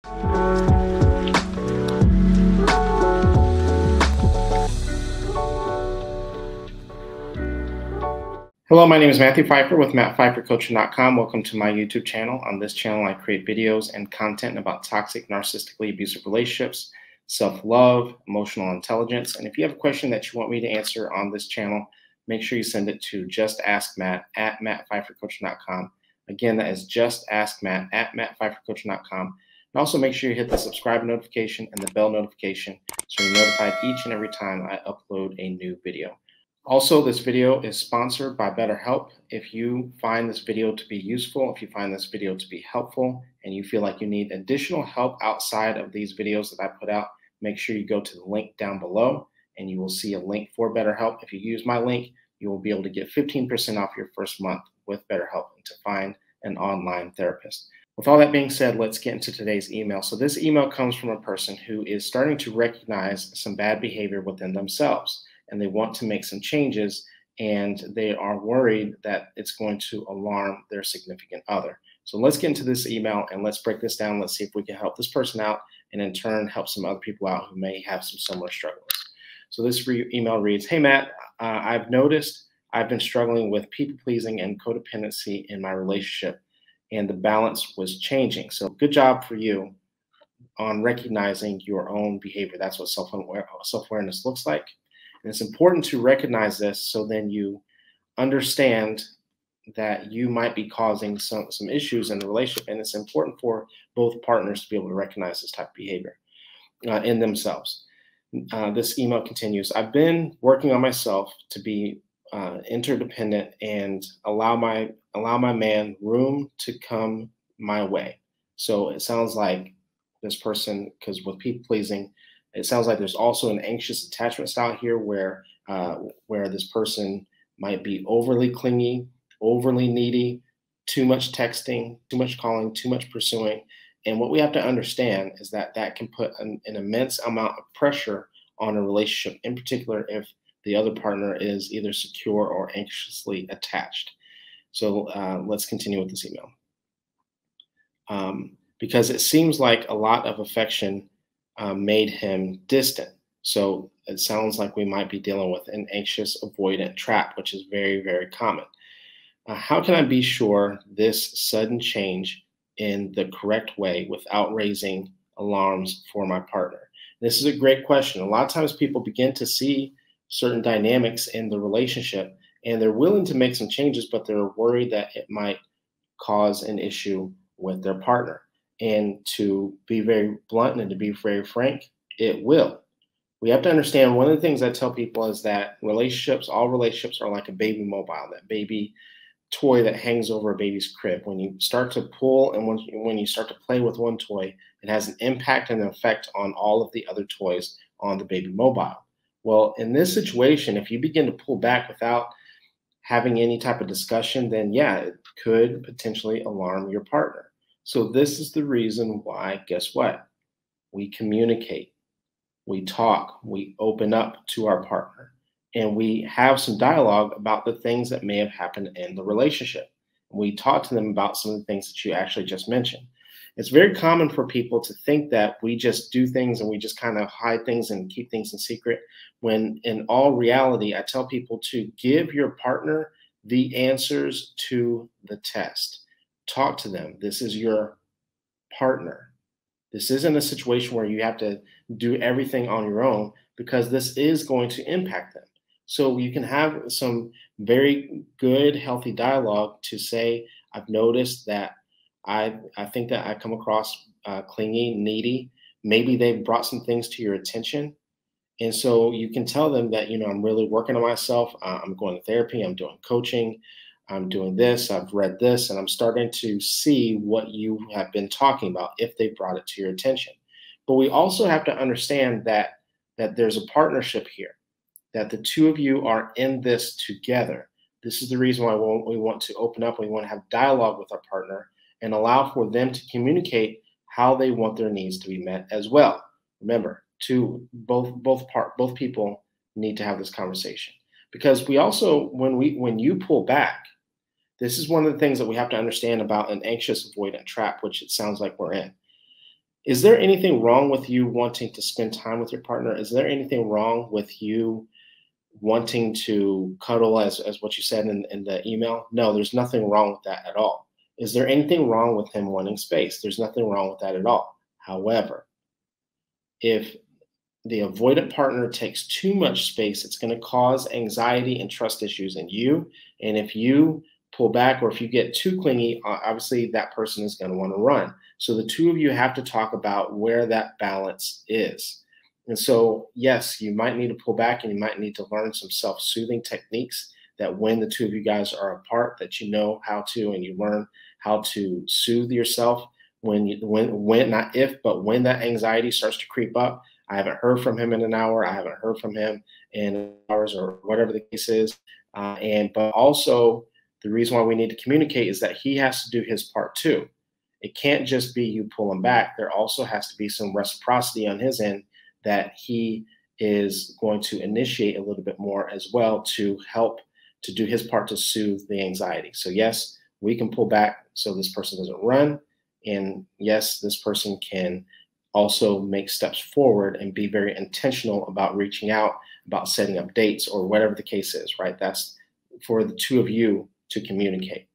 Hello, my name is Matthew Pfeiffer with MattPfeifferCoaching.com. Welcome to my YouTube channel. On this channel, I create videos and content about toxic, narcissistically abusive relationships, self-love, emotional intelligence. And if you have a question that you want me to answer on this channel, make sure you send it to justaskmatt at MattPfeifferCoaching.com. Again, that is justaskmatt at MattPfeifferCoaching.com. And also make sure you hit the subscribe notification and the bell notification so you're notified each and every time I upload a new video. Also, this video is sponsored by BetterHelp. If you find this video to be useful, if you find this video to be helpful, and you feel like you need additional help outside of these videos that I put out, make sure you go to the link down below and you will see a link for BetterHelp. If you use my link, you will be able to get 15% off your first month with BetterHelp and to find an online therapist. With all that being said, let's get into today's email. So this email comes from a person who is starting to recognize some bad behavior within themselves, and they want to make some changes, and they are worried that it's going to alarm their significant other. So let's get into this email and let's break this down. Let's see if we can help this person out and in turn help some other people out who may have some similar struggles. So this email reads, "Hey Matt, I've noticed I've been struggling with people-pleasing and codependency in my relationship, and the balance was changing. So good job for you on recognizing your own behavior." That's what self-awareness looks like. And it's important to recognize this so then you understand that you might be causing some issues in the relationship. And it's important for both partners to be able to recognize this type of behavior in themselves. This email continues, "I've been working on myself to be interdependent and allow my man room to come my way." So it sounds like this person, because with people pleasing, it sounds like there's also an anxious attachment style here where this person might be overly clingy, overly needy, too much texting, too much calling, too much pursuing. And what we have to understand is that that can put an immense amount of pressure on a relationship, in particular if the other partner is either secure or anxiously attached. So let's continue with this email. Because it seems like a lot of affection made him distant. So it sounds like we might be dealing with an anxious avoidant trap, which is very, very common. How can I be sure this sudden change in the correct way without raising alarms for my partner? This is a great question. A lot of times people begin to see certain dynamics in the relationship and they're willing to make some changes, but they're worried that it might cause an issue with their partner. And to be very blunt and to be very frank, it will. We have to understand, one of the things I tell people is that all relationships are like a baby mobile, that baby toy that hangs over a baby's crib. When you start to pull and when you start to play with one toy, it has an impact and an effect on all of the other toys on the baby mobile. Well, in this situation, if you begin to pull back without having any type of discussion, then yeah, it could potentially alarm your partner. So this is the reason why, guess what? We communicate, we talk, we open up to our partner, and we have some dialogue about the things that may have happened in the relationship. We talk to them about some of the things that you actually just mentioned. It's very common for people to think that we just do things and we just kind of hide things and keep things in secret, when in all reality, I tell people to give your partner the answers to the test. Talk to them. This is your partner. This isn't a situation where you have to do everything on your own, because this is going to impact them. So you can have some very good, healthy dialogue to say, "I've noticed that I think that I come across clingy, needy. Maybe they've brought some things to your attention." And so you can tell them that, I'm really working on myself. I'm going to therapy. I'm doing coaching. I'm doing this, I've read this, and I'm starting to see what you have been talking about if they brought it to your attention. But we also have to understand that there's a partnership here, that the two of you are in this together. This is the reason why we want to open up. We want to have dialogue with our partner and allow for them to communicate how they want their needs to be met as well. Remember, both people need to have this conversation, because we also, when you pull back, this is one of the things that we have to understand about an anxious avoidant trap, which it sounds like we're in. Is there anything wrong with you wanting to spend time with your partner? Is there anything wrong with you wanting to cuddle, as what you said in the email? No, there's nothing wrong with that at all. Is there anything wrong with him wanting space? There's nothing wrong with that at all. However, if the avoidant partner takes too much space, it's going to cause anxiety and trust issues in you. And if you pull back, or if you get too clingy, obviously that person is going to want to run. So the two of you have to talk about where that balance is. And so, yes, you might need to pull back, and you might need to learn some self-soothing techniques that when the two of you guys are apart, that you know how to, and you learn how to soothe yourself when not if, but when that anxiety starts to creep up. I haven't heard from him in an hour. I haven't heard from him in hours, or whatever the case is. But also, the reason why we need to communicate is that he has to do his part too. It can't just be you pulling back. There also has to be some reciprocity on his end, that he is going to initiate a little bit more as well to help to do his part to soothe the anxiety. So yes, we can pull back so this person doesn't run. And yes, this person can also make steps forward and be very intentional about reaching out, about setting up dates, or whatever the case is, right? That's for the two of you to communicate.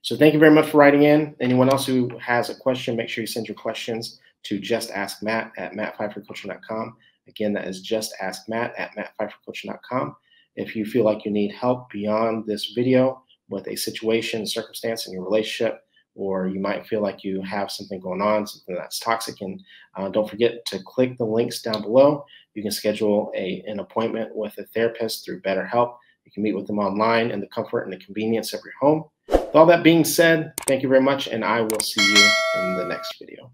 So thank you very much for writing in. Anyone else who has a question, make sure you send your questions to justaskmatt@mattpfeiffercoaching.com. Again, that is justaskmatt@mattpfeiffercoaching.com. If you feel like you need help beyond this video with a situation, circumstance in your relationship, or you might feel like you have something going on, something that's toxic, and don't forget to click the links down below. You can schedule an appointment with a therapist through BetterHelp. You can meet with them online in the comfort and the convenience of your home. With all that being said, thank you very much, and I will see you in the next video.